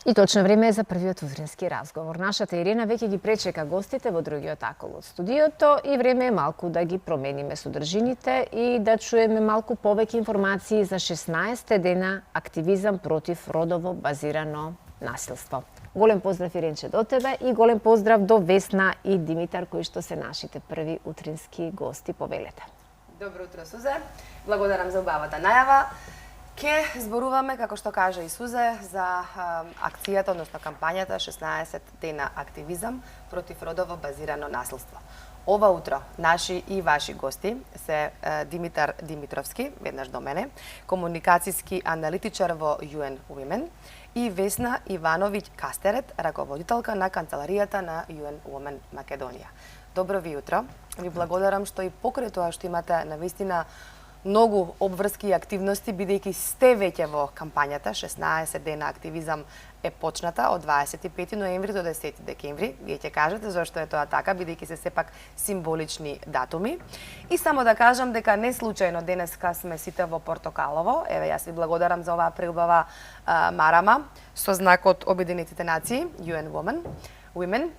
И точно време е за првиот утрински разговор. Нашата Ирина веќе ги пречека гостите во другиот акол од студиото и време е малку да ги промениме содржините и да чуеме малку повеќе информации за 16 дена активизам против родово базирано насилство. Голем поздрав, Иринче, до тебе и голем поздрав до Весна и Димитар, кои што се нашите први утрински гости. Повелете. Добро утро, Сузе. Благодарам за убавата најава. Ке зборуваме, како што кажа и Сузе, за акцијата, односно кампањата 16 дена активизам против родово базирано насилство. Ова утро наши и ваши гости се Димитар Димитровски, веднаш до мене, комуникацијски аналитичар во UN Women, и Весна Ивановиќ Кастерет, раководителка на канцеларијата на UN Women Македонија. Добро ви утро. Ви благодарам што и покрај тоа што имате навистина многу обврски и активности, бидејќи сте веќе во кампањата 16 дена активизам е почната од 25 ноември до 10 декември. Вие ќе кажете зошто е тоа така, бидејќи се сепак символични датуми. И само да кажам дека не случајно денеска сме сите во портокалово. Еве, јас ви благодарам за оваа преубава марама со знакот Обединетите нации, UN Women.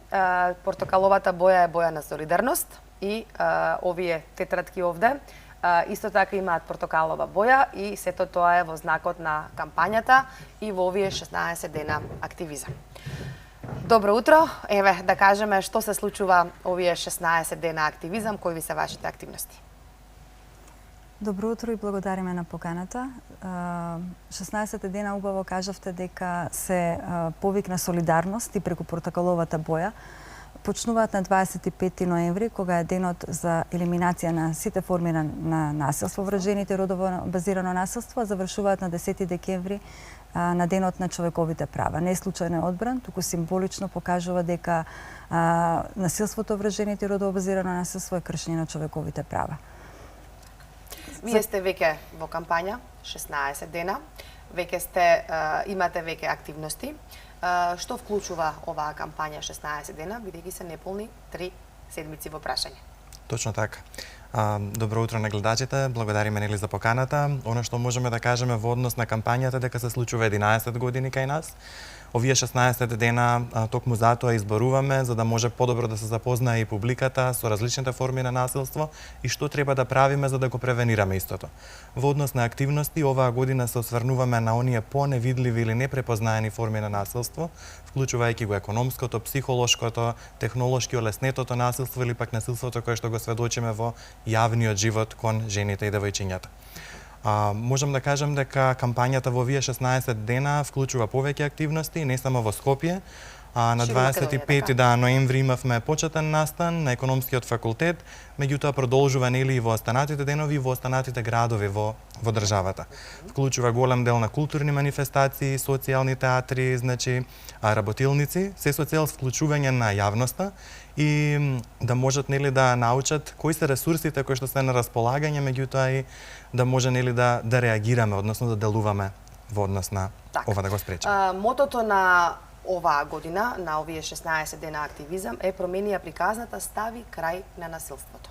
Портокаловата боја е боја на солидарност и овие тетрадки овде исто така имаат портокалова боја и сето тоа е во знакот на кампањата и во овие 16 дена активизам. Добро утро. Еве, да кажеме што се случува овие 16 дена активизам, кои ви се вашите активности? Добро утро и благодариме на поканата. 16 дена убаво кажавте дека се повик на солидарност и преку портокаловата боја. Почнуваат на 25 ноември, кога е денот за елиминација на сите форми на насилство врз жените, родово базирано насилство, а завршуваат на 10 декември на денот на човековите права. Не е случајно одбран, туку символично покажува дека насилството врз жените, родово базирано насилство е кршење на човековите права. Вие сте веќе во кампања 16 дена, веќе сте имате веќе активности. Што вклучува оваа кампања 16 дена, бидејќи се неполни 3 седмици во прашање? Точно така. Добро утро на гледачите, благодариме нели за поканата. Она што можеме да кажеме во однос на кампањата дека се случува 11 години кај нас. Овие 16 дена токму затоа изборуваме за да може подобро да се запознае и публиката со различните форми на насилство и што треба да правиме за да го превенираме истото. Во однос на активности, оваа година се осврнуваме на оние поневидливи или непрепознаени форми на насилство, вклучувајќи го економското, психолошкото, технолошки олеснетото насилство или пак насилството кое што го сведочиме во јавниот живот кон жените и девојчињата. Можам да кажам дека кампањата во овие 16 дена вклучува повеќе активности, не само во Скопје. На 25 ноември имавме почетен настан на економскиот факултет, меѓутоа продолжува нели и во останатите денови и во останатите градови во државата. Вклучува голем дел на културни манифестации, социјални театри, значи работилници, се со цел вклучување на јавноста и да можат нели да научат кои се ресурсите кои што се на располагање, меѓутоа и да може нели да реагираме, односно да делуваме во однос на ова да го спречиме. Мотото на оваа година, на овие 16 дена активизам, е промени приказната, стави крај на насилството.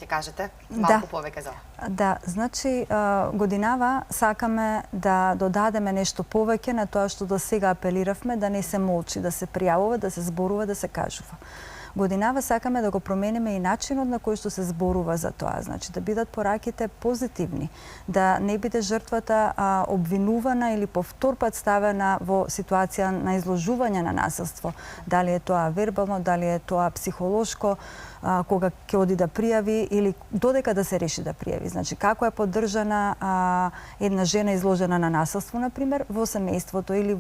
Ќе кажете малку повеќе за ова? Да, значи годинава сакаме да додадеме нешто повеќе на тоа што до сега апелиравме, да не се молчи, да се пријавува, да се зборува, да се кажува. Годинава сакаме да го промениме и начинот на кој што се зборува за тоа, значи да бидат пораките позитивни, да не биде жртвата обвинувана или повтор пат ставена во ситуација на изложување на насилство. Дали е тоа вербално, дали е тоа психолошко, кога ќе оди да пријави или додека да се реши да пријави. Значи, како е поддржана една жена изложена на насилство, например, во семејството или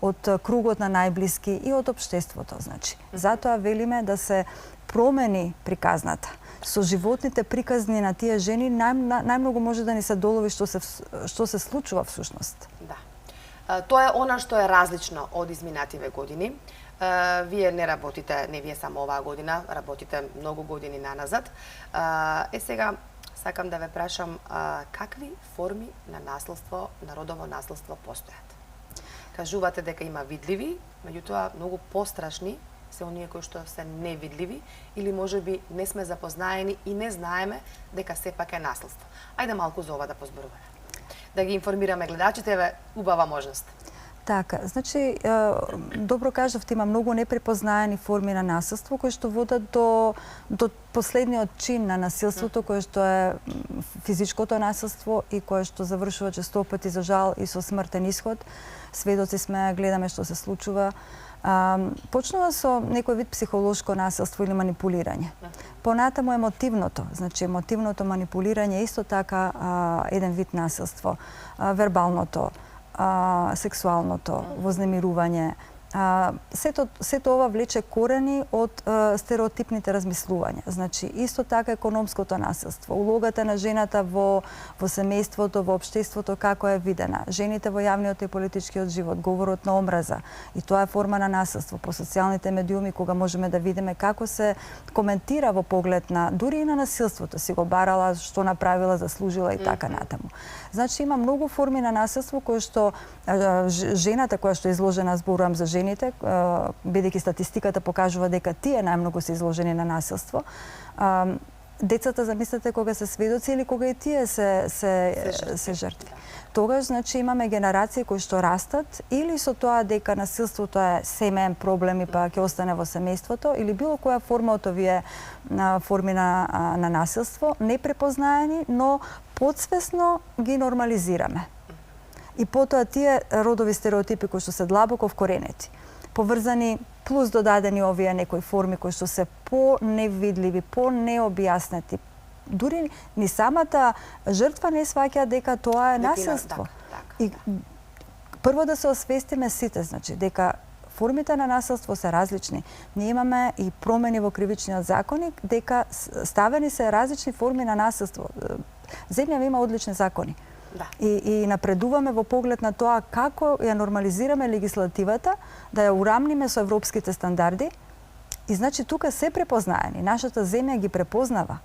од кругот на најблиски и од општеството. Значи, затоа велиме да се промени приказната. Со животните приказни на тие жени најмногу може да ни се долови што се случува всушност. Да. Тоа е она што е различно од изминативе години. Вие не работите, не вие само оваа година, работите многу години наназад. Сега сакам да ве прашам какви форми на насилство, на родово насилство постојат? Кажувате дека има видливи, меѓутоа многу пострашни се оние кои што се невидливи или можеби не сме запознаени и не знаеме дека сепак е насилство. Ајде малку за ова да позборуваме. Да ги информираме гледачите, убава можност. Така, значи, добро кажавте, има многу непрепознаени форми на насилство кои што водат до последниот чин на насилството, кој што е физичкото насилство и кое што завршува често пати за жал и со смртен исход. Сведоци сме, гледаме што се случува. Почнува со некој вид психолошко насилство или манипулирање. Понатаму емотивното, значи емотивното манипулирање исто така еден вид насилство. Вербалното, сексуалното, вознемирување. Сето ова влече корени од стереотипните размислувања. Значи, исто така економското насилство, улогата на жената во семејството, во општеството, како е видена. Жените во јавниот и политичкиот живот, говорот на омраза. И тоа е форма на насилство. По социјалните медиуми, кога можеме да видиме како се коментира во поглед на, дури и на насилството, си го барала, што направила, заслужила и така натаму. Значи, има многу форми на насилство кои што жената која што е изложена, зборувам за жените, бидејќи статистиката покажува дека тие најмногу се изложени на насилство. Децата, замислете, кога се сведоци или кога и тие се жртви. Тогаш, значи, имаме генерации кои што растат или со тоа дека насилството е семеен проблем и па ќе остане во семејството, или било која форма од овие форми на насилство, непрепознаени, но подсвесно ги нормализираме. И потоа тие родови стереотипи кои што се длабоко вкоренети, поврзани плюс додадени овие некои форми кои што се по-невидливи, по-необјаснети. Дури ни самата жртва не сваќа дека тоа е насилство. И прво да се освестиме сите, значи, дека формите на насилство се различни. Ние имаме и промени во кривичниот законник, дека ставени се различни форми на насилство. Земјава има одлични закони. Да. И напредуваме во поглед на тоа како ја нормализираме легислативата, да ја урамниме со европските стандарди. И значи тука се препознаени. Нашата земја ги препознава.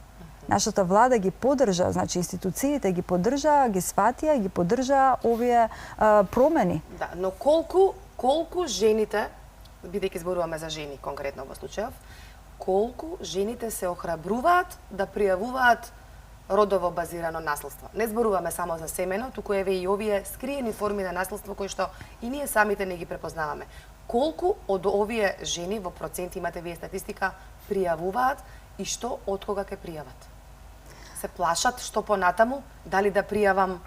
Нашата влада ги поддржа, значи институциите ги поддржа, ги сватија и ги поддржа овие промени. Да, но колку жените, бидејќи зборуваме за жени конкретно во случајов, колку жените се охрабруваат да пријавуваат родово базирано наследство. Не зборуваме само за семено, туку еве и овие скриени форми на наследство кои што и ние самите не ги препознаваме. Колку од овие жени во проценти, имате вие статистика, пријавуваат и што од кога ќе пријават? Се плашат што понатаму, дали да пријавам,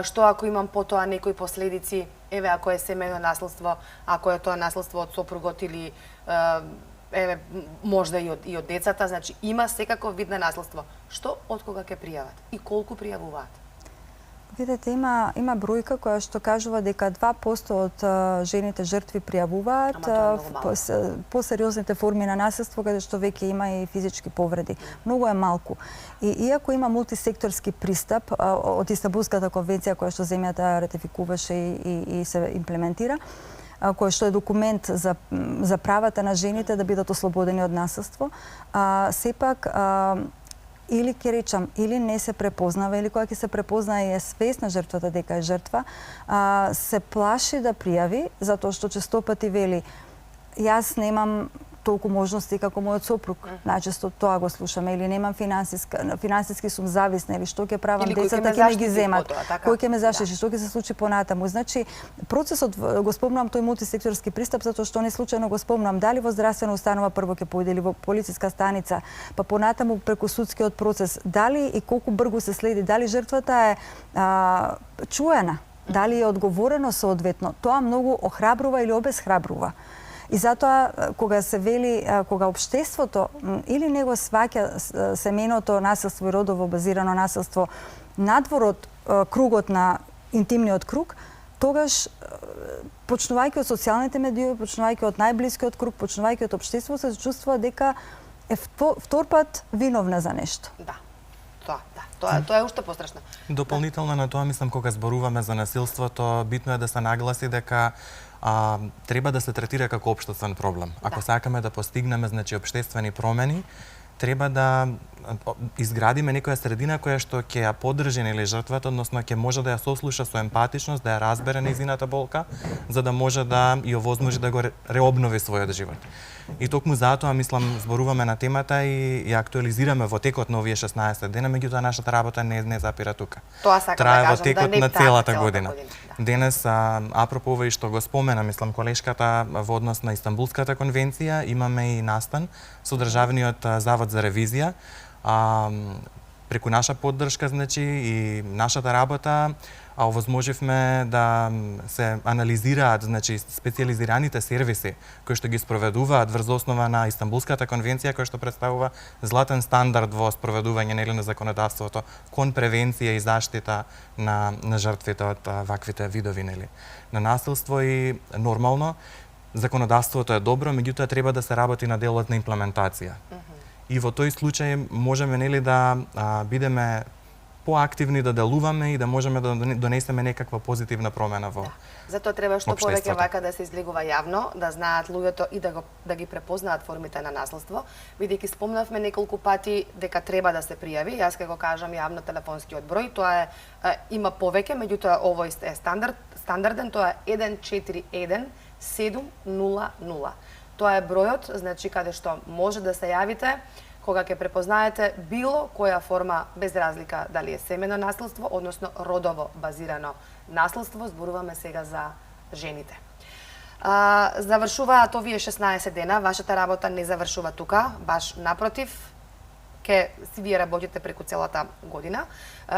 што ако имам потоа некои последици, еве ако е семено наследство, ако е тоа наследство од сопругот или еве можда и од децата, значи има секаков вид на наследство. Што од кога ќе пријават и колку пријавуваат? Видете, има бројка која што кажува дека 2% од жените жртви пријавуваат по-сериозните форми на наследство, каде што веќе има и физички повреди. Многу е малку. И иако има мултисекторски пристап од Истанбулската конвенција која што земјата ратификуваше и се имплементира, кој што е документ за правата на жените да бидат ослободени од наследство, сепак или ќе речам, или не се препознава, или кога ќе се препознае и е свесна жртвата дека е жртва, се плаши да пријави, затоа што често пати вели, јас немам толку можности како мојот сопруг. Најчесто тоа го слушаме, или немам финансиски сум зависна, или што ќе правам, децата ќе ме ги земат, кој ќе ме заштити, што ќе се случи понатаму. Значи, процесот, го спомнам тој мултисекторски пристап, затоа што не случајно го спомнам, дали во здравствена установа прво ќе појде, или во полициска станица, па понатаму преку судскиот процес, дали и колку брзо се следи, дали жртвата е чуена, дали е одговорено соодветно, тоа многу охрабрува или обесхрабрува. И затоа, кога се вели, кога општеството или не го сваќа семејното наследство и родово базирано наследство надвор од кругот на интимниот круг, тогаш, почнувајќи од социјалните медиуми, почнувајќи од најблискиот круг, почнувајќи од општеството, се чувствува дека е втор пат виновна за нешто. Да. Тоа е уште пострашно. Дополнително на тоа, мислам, кога зборуваме за насилството, битно е да се нагласи дека треба да се третира како општествен проблем. Ако сакаме да постигнеме, значи, општествени промени, треба да изградиме некоја средина која што ќе ја поддржи нели жртвата, односно ќе може да ја сослуша со емпатичност, да ја разбере нејзината болка, за да може да ја овозможи да го реобнови својот живот. И токму затоа мислам зборуваме на темата и ја актуализираме во текот на овие 16 дена, меѓутоа нашата работа не запира тука. Тоа сакам трае да во кажам, текот да не на трае целата целата година. Да. Денес, апропо и што го спомена, мислам, колешката во однос на Истанбулската конвенција, имаме и настан со Државниот завод за ревизија. Преку наша поддршка, значи, и нашата работа, овозможивме да се анализираат, значи, специјализираните сервиси кои што ги спроведуваат врз основа на Истанбулската конвенција, која што представува златен стандард во спроведување на законодавството кон превенција и заштита на жртвите од ваквите видови на насилство. И нормално законодавството е добро, меѓутоа треба да се работи на делот на имплементација. И во тој случај можеме да бидеме поактивни, да делуваме и да можеме да донесеме некаква позитивна промена во Затоа треба што повеќе вака да се излегува јавно, да знаат луѓето и да ги препознаат формите на насилство, бидејќи спомнавме неколку пати дека треба да се пријави. Јас ќе го кажам јавно телефонскиот број, тоа има повеќе, меѓутоа овој е стандарден, тоа е 141 700. Тоа е бројот, значи каде што може да се јавите кога ќе препознаете било која форма, без разлика дали е семено насилство, односно родово базирано насилство, зборуваме сега за жените. Завршуваат овие 16 дена, вашата работа не завршува тука, баш напротив, си вие работите преку целата година.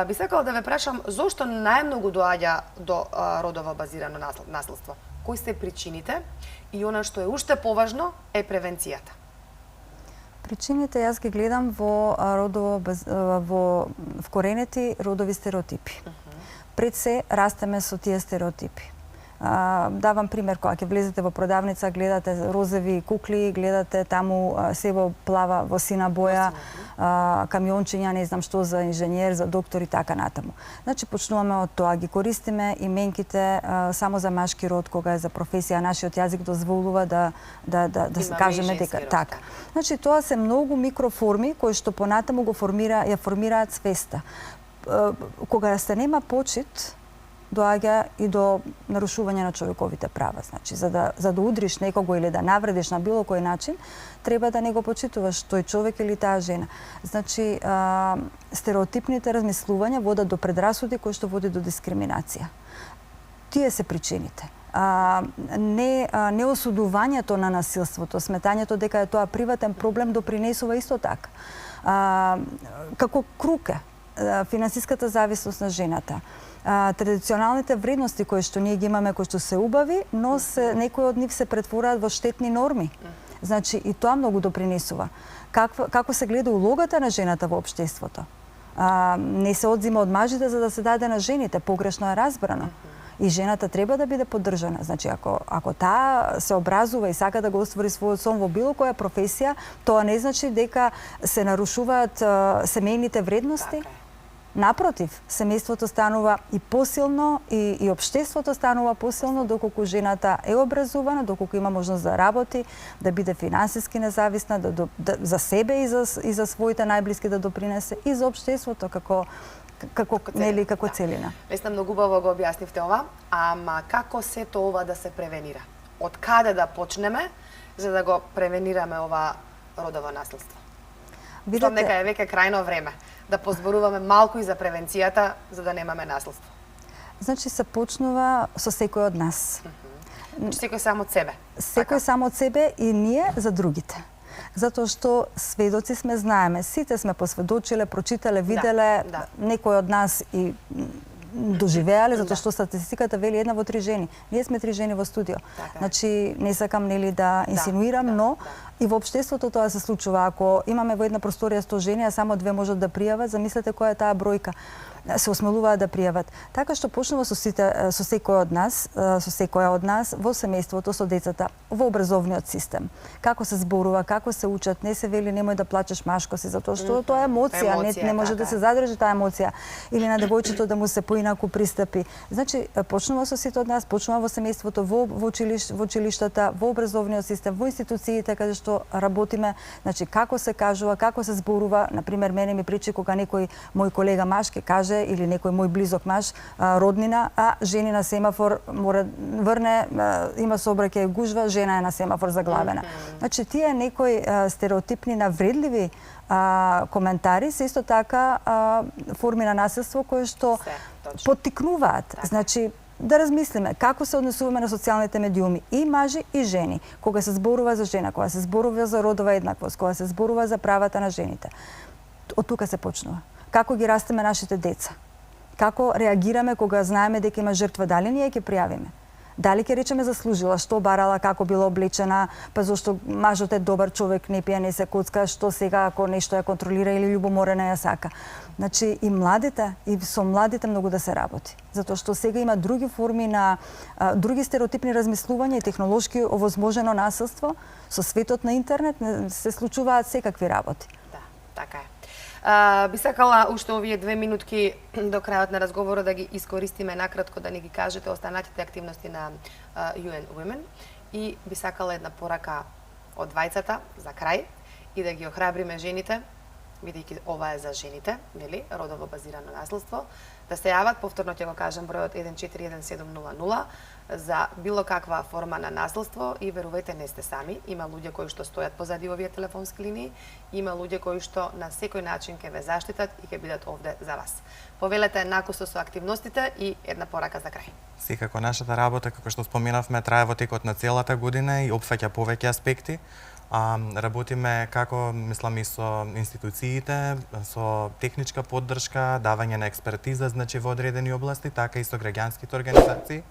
Би сакала да ве прашам, зошто најмногу доаѓа до родово базирано насилство? Кои се причините? И она што е уште поважно е превенцијата. Причините јас ги гледам во вкоренети родови стереотипи. Пред се растеме со тие стереотипи. Давам пример, кога ќе влезете во продавница, гледате розови кукли, гледате таму се плава во сина боја, камиончиња, не знам што за инженер, за доктор и така натаму. Значи почнуваме од тоа, ги користиме именките само за машки род кога е за професија, нашиот јазик дозволува да се кажеме дека така. Значи тоа се многу микроформи кои што понатаму ја формираат свеста. Кога се нема почит, доаѓа и до нарушување на човековите права. Значи, за да удриш некого или да навредиш на било кој начин, треба да не го почитуваш тој човек или таа жена. Значи, стереотипните размислувања водат до предрасуди кои што води до дискриминација. Тие се причините. Неосудувањето на насилството, сметањето дека е тоа приватен проблем допринесува исто така. Како круке, финансиската зависност на жената, традиционалните вредности кои што ние ги имаме, кои што се убави, но некои од нив се претвораат во штетни норми. Значи, и тоа многу допринесува. Како се гледа улогата на жената во општеството? Не се одзима од мажите за да се даде на жените, погрешно е разбрано. И жената треба да биде поддржана. Значи, ако таа се образува и сака да го оствари својот сон во било која професија, тоа не значи дека се нарушуваат семејните вредности. Напротив, семејството станува и посилно и општеството станува посилно доколку жената е образувана, доколку има можност да работи, да биде финансиски независна, за себе и за своите најблиски да допринесе и за општеството како целина. Весна, многу убаво го објаснивте ова, ама како сето ова да се превенира? Од каде да почнеме за да го превенираме ова родово насилство? Видете, дека е веќе крајно време да позборуваме малку и за превенцијата за да немаме насилство. Значи се почнува со секој од нас. Секој само од себе. Секој само од себе и ние за другите. Затоа што сведоци сме, знаеме, сите сме посведочиле, прочитале, виделе, некој од нас и доживеале, затоа што статистиката вели 1 во 3 жени. Ние сме 3 жени во студио. Значи, не сакам да инсинуирам, но и во општеството тоа се случува. Ако имаме во една просторија 100 жени, а само 2 можат да пријават, замислете која е таа бројка. се осмелуваат да пријават. Така што почнува со секој од нас во семејството, со децата, во образовниот систем. Како се зборува, како се учат, не се вели немој да плачеш машко си, затоа што тоа е емоција, не може да се задржи таа емоција, или на девојчето да му се поинаку пристапи. Значи почнува со сите од нас, почнува во семејството, во училиштата, во образовниот систем, во институциите каде што работиме, значи како се кажува, како се зборува. Например, мене ми причи кога некој мој колега маж ке каже или некој мој близок маж, роднина, а жени на семафор мора врне, има сообраќај гужва, жена е на семафор заглавена. Значи тие некои стереотипни навредливи коментари се исто така форми на насилство кои што поттикнуваат. Значи да размислиме како се однесуваме на социјалните медиуми, и мажи и жени, кога се зборува за жена, кога се зборува за родова еднаквост, кога се зборува за правата на жените. Од тука се почнува. Како ги растеме нашите деца? Како реагираме кога знаеме дека има жртва, дали ние ќе пријавиме? Дали ќе речеме заслужила, што барала, како била облечена, па зошто мажот е добар човек, не пие, не се коцка, што сега ако нешто ја контролира или љубоморена ја сака. Значи и младите, и со младите многу да се работи. Затоа што сега има други форми на други стереотипни размислувања и технолошки овозможено насилство. Со светот на интернет се случуваат секакви работи. Да, така е. Би сакала уште овие 2 минутки до крајот на разговорот да ги искористиме накратко да ни ги кажете останатите активности на UN Women, и би сакала една порака од двајцата за крај и да ги охрабриме жените, бидејќи ова е за жените, нели, родово базирано насилство, да се јават, повторно ќе го кажам, бројот 141700 за било каква форма на насилство, и верувајте, не сте сами. Има луѓе кои што стојат позади овие телефонски линии, има луѓе кои што на секој начин ќе ве заштитат и ќе бидат овде за вас. Повелете накусо со активностите и една порака за крај. Секако нашата работа, како што споменавме, трае во текот на целата година и опфаќа повеќе аспекти. Работиме како, мислам, и со институциите, со техничка поддршка, давање на експертиза, значи во одредени области, така и со граѓанските организации.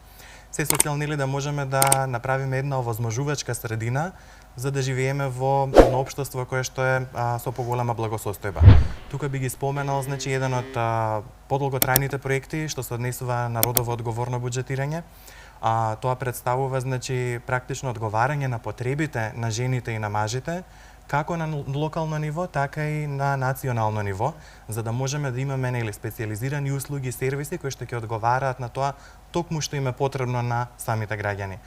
Се со цел да можеме да направиме една овозможувачка средина за да живееме во едно општество кое што е со поголема благосостојба. Тука би ги споменал, значи, еден од подолготрајните проекти што се однесува на родово одговорно буџетирање. Тоа представува, значи, практично одговарање на потребите на жените и на мажите, како на локално ниво, така и на национално ниво, за да можеме да имаме, нели, специјализирани услуги и сервиси кои што ќе одговараат на тоа токму што им е потребно на самите граѓани.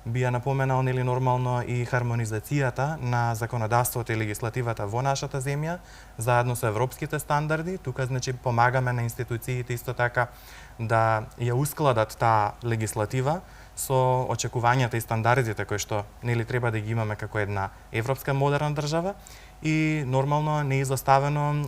Би ја напоменал, нели, нормално и хармонизацијата на законодавството и легислативата во нашата земја, заедно со европските стандарди. Тука, значи, помагаме на институциите исто така да ја ускладат таа легислатива со очекувањата и стандардите кои што, нели, треба да ги имаме како една европска модерна држава, и нормално неизоставено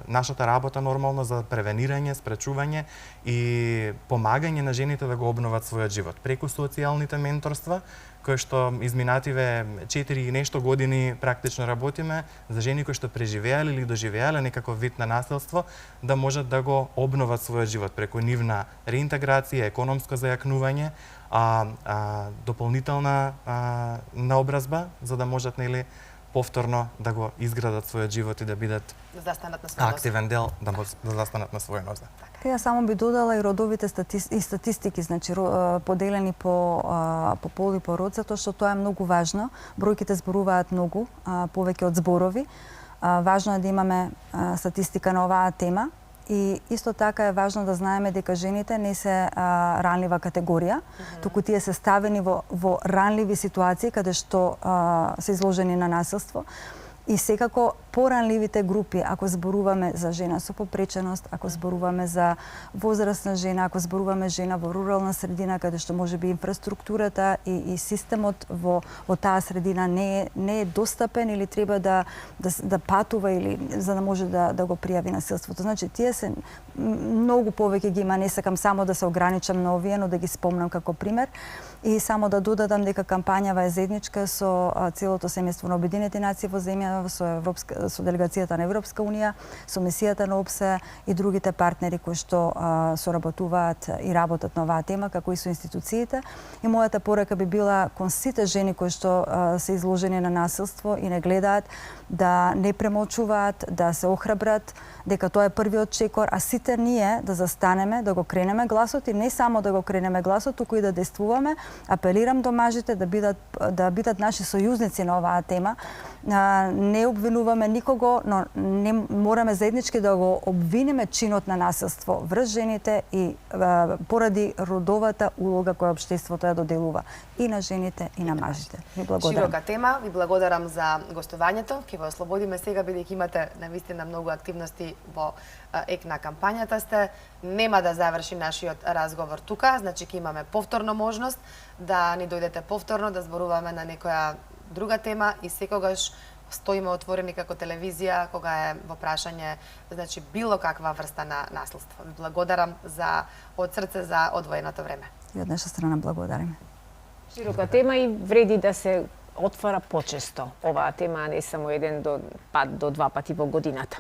нашата работа нормално за превенирање, спречување и помагање на жените да го обноват својот живот преку социјалните менторства, кои што изминативе 4 и нешто години практично работиме за жени кои што преживеале или доживеале некаков вид на насилство, да можат да го обноват својот живот преку нивна реинтеграција, економско зајакнување, дополнителна наобразба, за да можат, нели, повторно да го изградат својот живот и да бидат активен дел, да застанат на своја ноза. Ја само би додала и родовите статистики, значи поделени по пол и по род, затоа што тоа е многу важно. Бројките зборуваат многу, повеќе од зборови. Важно е да имаме статистика на оваа тема. И исто така е важно да знаеме дека жените не се ранлива категорија, туку тие се ставени во ранливи ситуации каде што се изложени на насилство. И секако поранливите групи, ако зборуваме за жена со попреченост, ако зборуваме за возрастна жена, ако зборуваме жена во рурална средина каде што можеби инфраструктурата и системот во таа средина не е достапен или треба да патува или за да може да го пријави насилството. Значи тие се многу повеќе ги има, не сакам само да се ограничам на овие, но да ги спомнам како пример. И само да додадам дека кампањава е заедничка со целото семејство на Обединетите нации во земја, со делегацијата на Европска унија, со мисијата на ОПСЕ и другите партнери кои што соработуваат и работат на оваа тема, како и со институциите. И мојата порака би била кон сите жени кои што се изложени на насилство и не гледаат, да не премолчуваат, да се охрабрат, дека тоа е првиот чекор, а сите сите ние да застанеме, да го кренеме гласот и не само да го кренеме гласот, туку и да действуваме. Апелирам до мажите да бидат наши сојузници на оваа тема. Не обвинуваме никого, но не мораме заеднички да го обвиниме чинот на насилство врз жените и поради родовата улога која општеството ја доделува и на жените и на мажите. Ви благодарам. Широка тема, ви благодарам за гостувањето. Ќе ве ослободиме сега бидејќи имате навистина многу активности во ек на кампањата сте. Нема да заврши нашиот разговор тука, значи ќе имаме повторно можност да ни дојдете повторно да зборуваме на некоја друга тема и секогаш стоиме отворени како телевизија кога е во прашање значи било каква врста на насилство. Ви благодарам за од срце за одвоеното време. И од наша страна благодариме. Широка тема и вреди да се отвара почесто оваа тема, а не само еден до два пати во годината.